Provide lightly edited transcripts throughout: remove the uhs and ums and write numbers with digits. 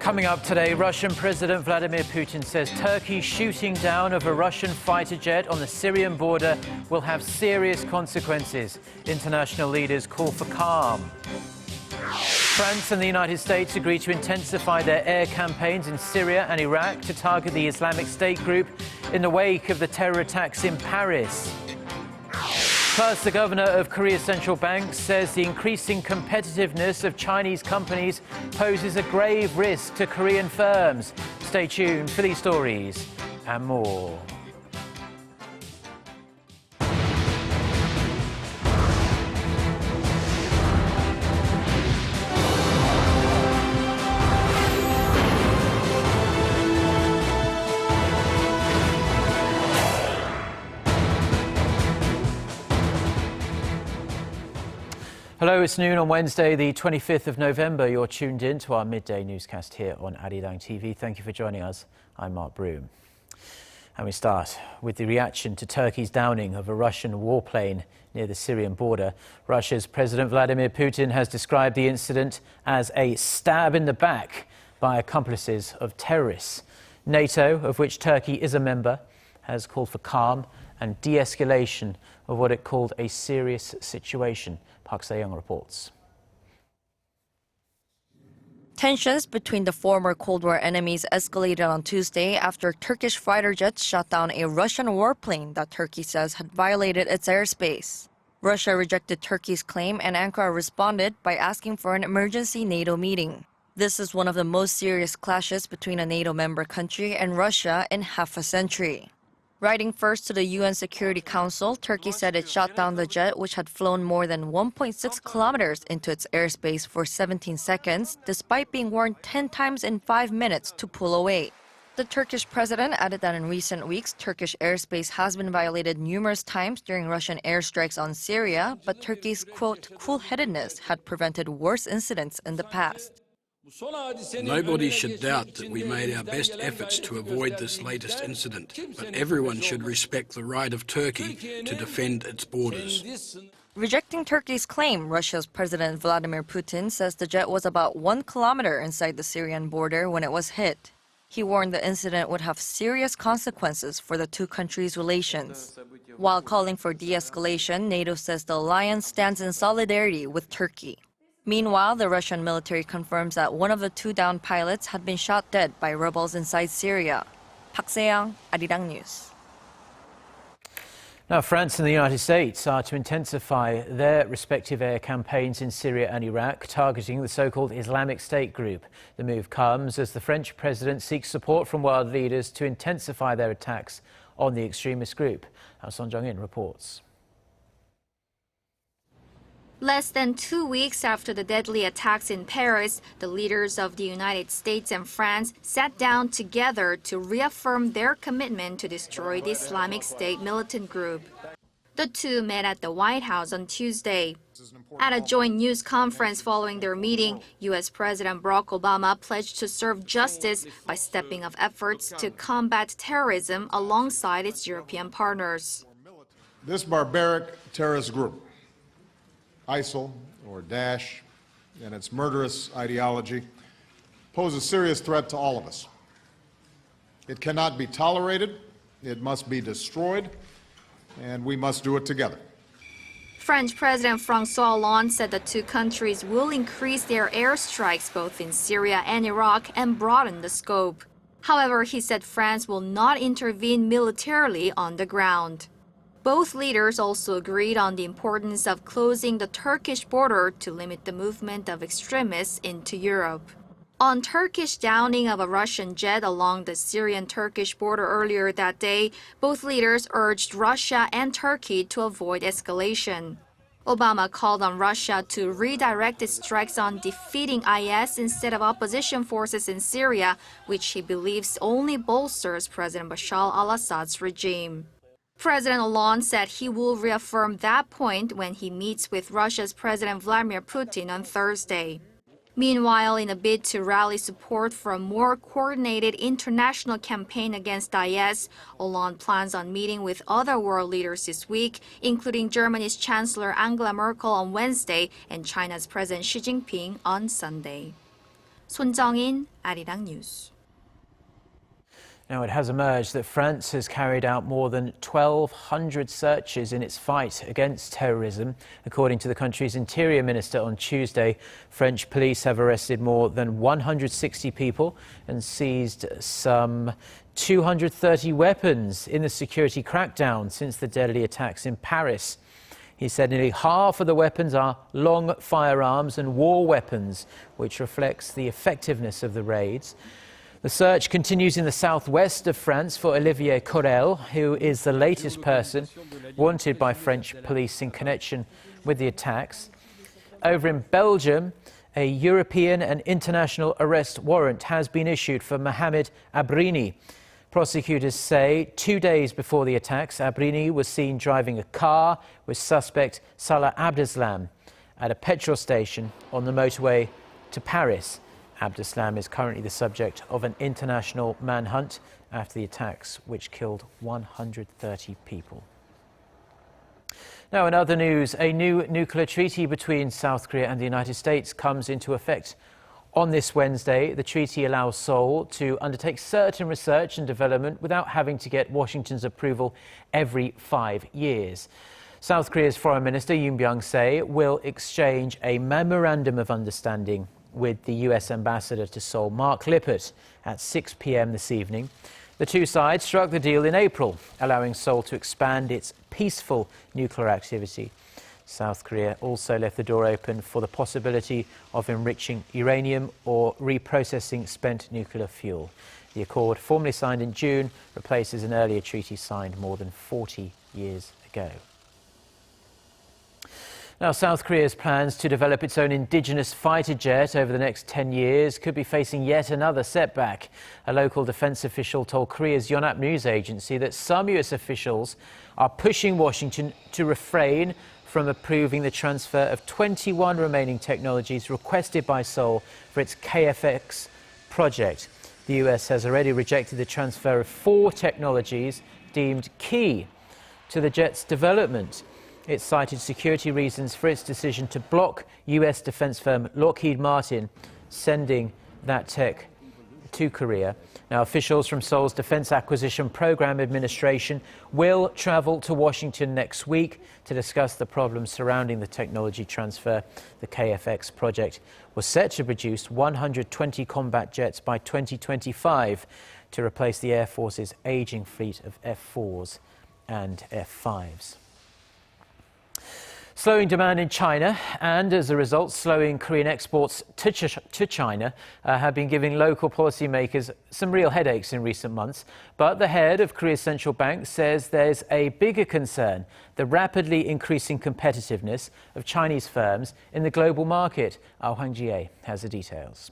Coming up today, Russian President Vladimir Putin says Turkey's shooting down of a Russian fighter jet on the Syrian border will have serious consequences. International leaders call for calm. France and the United States agree to intensify their air campaigns in Syria and Iraq to target the Islamic State group in the wake of the terror attacks in Paris. Plus, the governor of Korea's central bank says the increasing competitiveness of Chinese companies poses a grave risk to Korean firms. Stay tuned for these stories and more. Hello, it's noon on Wednesday, the 25th of November. You're tuned in to our midday newscast here on Arirang TV. Thank you for joining us. I'm Mark Broome. And we start with the reaction to Turkey's downing of a Russian warplane near the Syrian border. Russia's President Vladimir Putin has described the incident as a stab in the back by accomplices of terrorists. NATO, of which Turkey is a member, has called for calm and de-escalation of what it called a serious situation. Park Se-young reports. Tensions between the former Cold War enemies escalated on Tuesday after Turkish fighter jets shot down a Russian warplane that Turkey says had violated its airspace. Russia rejected Turkey's claim, and Ankara responded by asking for an emergency NATO meeting. This is one of the most serious clashes between a NATO member country and Russia in half a century. Writing first to the UN Security Council, Turkey said it shot down the jet, which had flown more than 1.6 kilometers into its airspace for 17 seconds, despite being warned 10 times in 5 minutes to pull away. The Turkish president added that in recent weeks, Turkish airspace has been violated numerous times during Russian airstrikes on Syria, but Turkey's, quote, cool-headedness had prevented worse incidents in the past. Nobody should doubt that we made our best efforts to avoid this latest incident, but everyone should respect the right of Turkey to defend its borders. Rejecting Turkey's claim, Russia's President Vladimir Putin says the jet was about 1 kilometer inside the Syrian border when it was hit. He warned the incident would have serious consequences for the two countries' relations. While calling for de-escalation, NATO says the alliance stands in solidarity with Turkey. Meanwhile, the Russian military confirms that one of the two downed pilots had been shot dead by rebels inside Syria. Park Se-young, Arirang News. Now, France and the United States are to intensify their respective air campaigns in Syria and Iraq, targeting the so-called Islamic State group. The move comes as the French president seeks support from world leaders to intensify their attacks on the extremist group. Our Son Jong-in reports. Less than 2 weeks after the deadly attacks in Paris, the leaders of the United States and France sat down together to reaffirm their commitment to destroy the Islamic State militant group. The two met at the White House on Tuesday. At a joint news conference following their meeting, U.S. President Barack Obama pledged to serve justice by stepping up efforts to combat terrorism alongside its European partners. This barbaric terrorist group, ISIL, or Daesh, and its murderous ideology pose a serious threat to all of us. It cannot be tolerated, it must be destroyed, and we must do it together. French President François Hollande said the two countries will increase their airstrikes both in Syria and Iraq and broaden the scope. However, he said France will not intervene militarily on the ground. Both leaders also agreed on the importance of closing the Turkish border to limit the movement of extremists into Europe. On Turkish downing of a Russian jet along the Syrian-Turkish border earlier that day, both leaders urged Russia and Turkey to avoid escalation. Obama called on Russia to redirect its strikes on defeating IS instead of opposition forces in Syria, which he believes only bolsters President Bashar al-Assad's regime. President Hollande said he will reaffirm that point when he meets with Russia's President Vladimir Putin on Thursday. Meanwhile, in a bid to rally support for a more coordinated international campaign against IS, Hollande plans on meeting with other world leaders this week, including Germany's Chancellor Angela Merkel on Wednesday and China's President Xi Jinping on Sunday. 손정인, Arirang News. Now, it has emerged that France has carried out more than 1,200 searches in its fight against terrorism. According to the country's interior minister on Tuesday, French police have arrested more than 160 people and seized some 230 weapons in the security crackdown since the deadly attacks in Paris. He said nearly half of the weapons are long firearms and war weapons, which reflects the effectiveness of the raids. The search continues in the southwest of France for Olivier Corel, who is the latest person wanted by French police in connection with the attacks. Over in Belgium, a European and international arrest warrant has been issued for Mohamed Abrini. Prosecutors say 2 days before the attacks, Abrini was seen driving a car with suspect Salah Abdeslam at a petrol station on the motorway to Paris. Abdeslam is currently the subject of an international manhunt after the attacks, which killed 130 people. Now, in other news, a new nuclear treaty between South Korea and the United States comes into effect on this Wednesday. The treaty allows Seoul to undertake certain research and development without having to get Washington's approval every 5 years. South Korea's Foreign Minister Youngsam will exchange a memorandum of understanding with the US ambassador to Seoul, Mark Lippert, at 6 p.m. this evening. The two sides struck the deal in April, allowing Seoul to expand its peaceful nuclear activity. South Korea also left the door open for the possibility of enriching uranium or reprocessing spent nuclear fuel. The accord, formally signed in June, replaces an earlier treaty signed more than 40 years ago. Now, South Korea's plans to develop its own indigenous fighter jet over the next 10 years could be facing yet another setback. A local defense official told Korea's Yonhap news agency that some US officials are pushing Washington to refrain from approving the transfer of 21 remaining technologies requested by Seoul for its KFX project. The US has already rejected the transfer of 4 technologies deemed key to the jet's development. It cited security reasons for its decision to block US defense firm Lockheed Martin sending that tech to Korea. Now, officials from Seoul's Defense Acquisition Program Administration will travel to Washington next week to discuss the problems surrounding the technology transfer. The KFX project was set to produce 120 combat jets by 2025 to replace the Air Force's aging fleet of F-4s and F-5s. Slowing demand in China and, as a result, slowing Korean exports to China have been giving local policymakers some real headaches in recent months. But the head of Korea's central bank says there's a bigger concern: the rapidly increasing competitiveness of Chinese firms in the global market. Hwang Ji-ae has the details.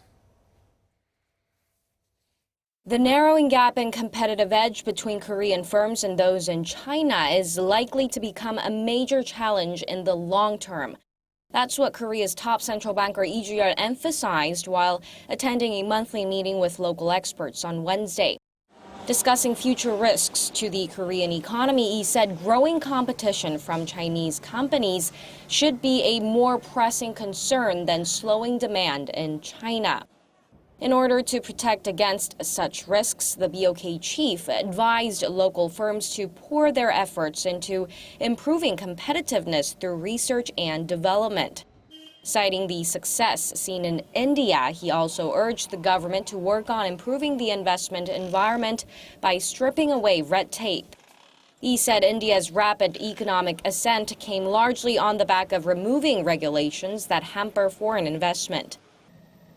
The narrowing gap in competitive edge between Korean firms and those in China is likely to become a major challenge in the long term. That's what Korea's top central banker Lee Ju-yeol emphasized while attending a monthly meeting with local experts on Wednesday. Discussing future risks to the Korean economy, he said growing competition from Chinese companies should be a more pressing concern than slowing demand in China. In order to protect against such risks, the BOK chief advised local firms to pour their efforts into improving competitiveness through research and development. Citing the success seen in India, he also urged the government to work on improving the investment environment by stripping away red tape. He said India's rapid economic ascent came largely on the back of removing regulations that hamper foreign investment.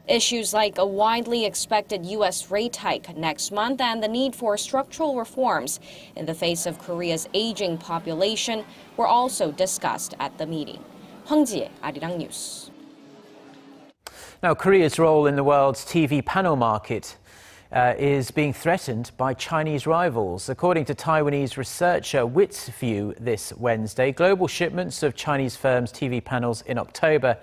Issues like a widely expected U.S. rate hike next month and the need for structural reforms in the face of Korea's aging population were also discussed at the meeting. Hwang Ji-ae, Arirang News. Now, Korea's role in the world's TV panel market is being threatened by Chinese rivals. According to Taiwanese researcher Wits View this Wednesday, global shipments of Chinese firms' TV panels in October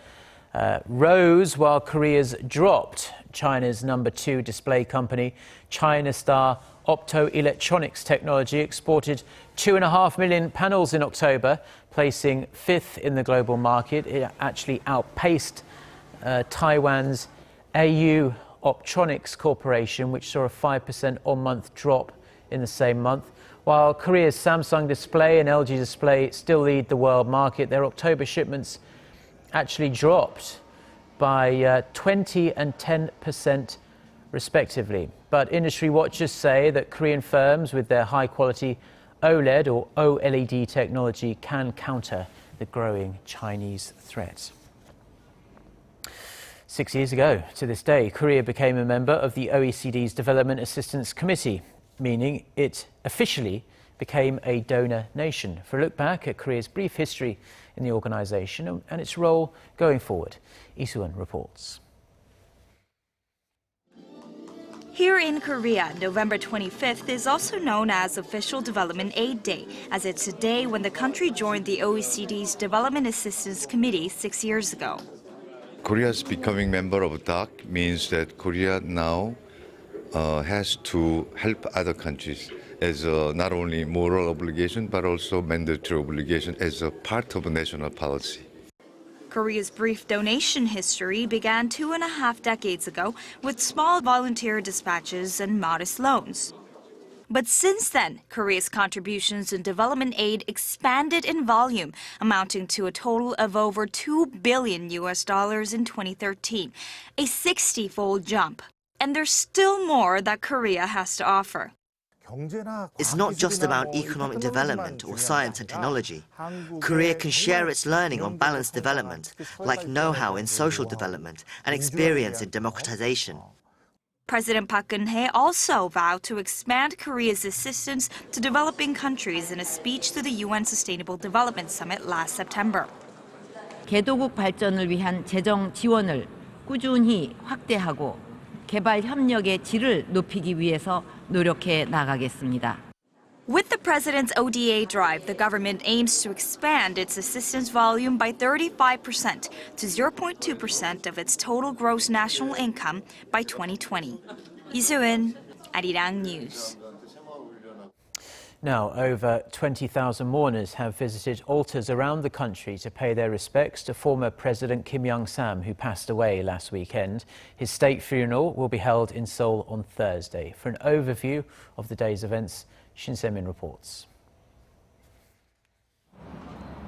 rose while Korea's dropped. China's number 2 display company, China Star Optoelectronics Technology, exported 2.5 million panels in October, placing 5th in the global market. It actually outpaced Taiwan's AU Optronics Corporation, which saw a 5% on-month drop in the same month. While Korea's Samsung Display and LG Display still lead the world market, their October shipments actually dropped by 20 and 10% respectively. But industry watchers say that Korean firms with their high-quality OLED or OLED technology can counter the growing Chinese threat. 6 years ago to this day, Korea became a member of the OECD's Development Assistance Committee, meaning it officially became a donor nation. For a look back at Korea's brief history in the organisation and its role going forward, Lee-Suan reports. Here in Korea, November 25th is also known as Official Development Aid Day, as it's a day when the country joined the OECD's Development Assistance Committee 6 years ago. Korea's becoming member of DAC means that Korea now has to help other countries as not only moral obligation but also mandatory obligation as a part of a national policy. Korea's brief donation history began 2.5 decades ago with small volunteer dispatches and modest loans. But since then, Korea's contributions in development aid expanded in volume, amounting to a total of over $2 billion in 2013, a 60-fold jump. And there's still more that Korea has to offer. It's not just about economic development or science and technology. Korea can share its learning on balanced development, like know-how in social development and experience in democratization. President Park Geun-hye also vowed to expand Korea's assistance to developing countries in a speech to the UN Sustainable Development Summit last September. 개도국 발전을 위한 재정 지원을 꾸준히 확대하고 개발 협력의 질을 높이기 위해서 노력해 나가겠습니다. With the president's ODA drive, the government aims to expand its assistance volume by 35% to 0.2% of its total gross national income by 2020. Lee-Suan, Arirang News. Now, over 20,000 mourners have visited altars around the country to pay their respects to former President Youngsam, who passed away last weekend. His state funeral will be held in Seoul on Thursday. For an overview of the day's events, Shin Se-min reports.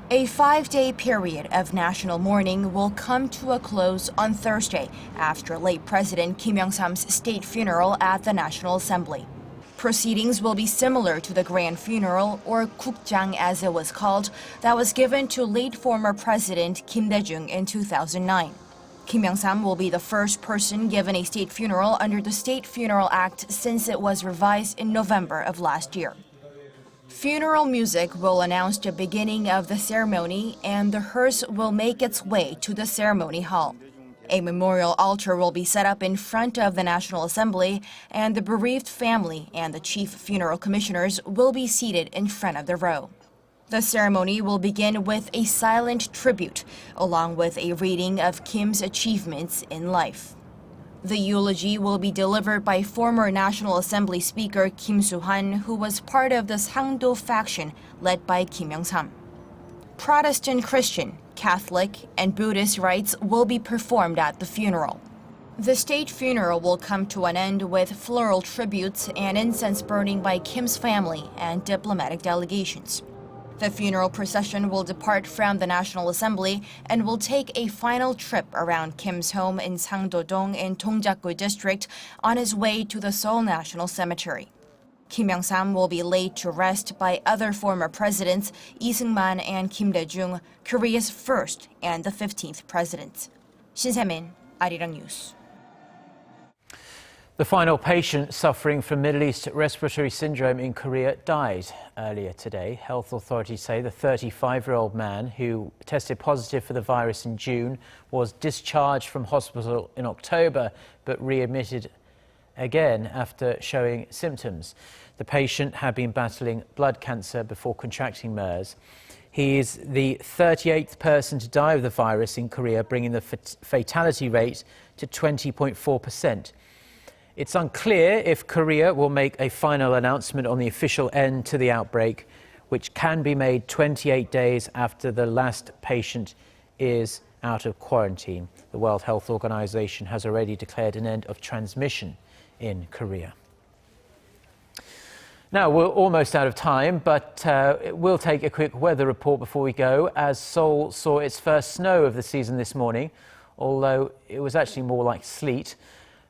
A 5-day period of national mourning will come to a close on Thursday after late President Kim Youngsam's state funeral at the National Assembly. Proceedings will be similar to the grand funeral, or 국장 as it was called, that was given to late former President Kim Dae-jung in 2009. Kim Youngsam will be the first person given a state funeral under the State Funeral Act since it was revised in November of last year. Funeral music will announce the beginning of the ceremony, and the hearse will make its way to the ceremony hall. A memorial altar will be set up in front of the National Assembly, and the bereaved family and the chief funeral commissioners will be seated in front of the row. The ceremony will begin with a silent tribute, along with a reading of Kim's achievements in life. The eulogy will be delivered by former National Assembly Speaker Kim Soo-han, who was part of the Sangdo faction led by Kim Youngsam. Protestant Christian, Catholic, and Buddhist rites will be performed at the funeral. The state funeral will come to an end with floral tributes and incense burning by Kim's family and diplomatic delegations. The funeral procession will depart from the National Assembly and will take a final trip around Kim's home in Sangdo-dong in Dongjakgu District on his way to the Seoul National Cemetery. Kim Youngsam will be laid to rest by other former presidents, Lee Seung-man and Kim Dae-jung, Korea's first and the 15th president. Shin Se-min, Arirang News. The final patient suffering from Middle East respiratory syndrome in Korea died earlier today. Health authorities say the 35-year-old man who tested positive for the virus in June was discharged from hospital in October but readmitted again after showing symptoms. The patient had been battling blood cancer before contracting MERS. He is the 38th person to die of the virus in Korea, bringing the fatality rate to 20.4%. It's unclear if Korea will make a final announcement on the official end to the outbreak, which can be made 28 days after the last patient is out of quarantine. The World Health Organization has already declared an end of transmission in Korea. Now, we're almost out of time, but we'll take a quick weather report before we go, as Seoul saw its first snow of the season this morning, although it was actually more like sleet.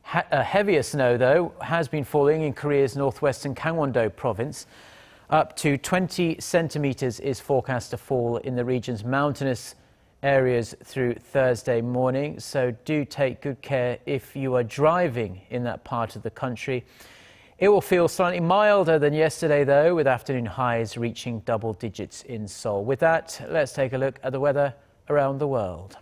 Heavier snow, though, has been falling in Korea's northwestern Gangwon-do province. Up to 20 centimeters is forecast to fall in the region's mountainous areas through Thursday morning, so do take good care if you are driving in that part of the country. It will feel slightly milder than yesterday, though, with afternoon highs reaching double digits in Seoul. With that, let's take a look at the weather around the world.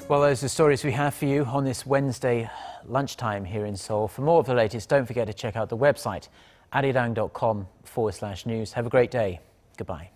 Well, those are the stories we have for you on this Wednesday lunchtime here in Seoul. For more of the latest, don't forget to check out the website, arirang.com/news. Have a great day. Goodbye.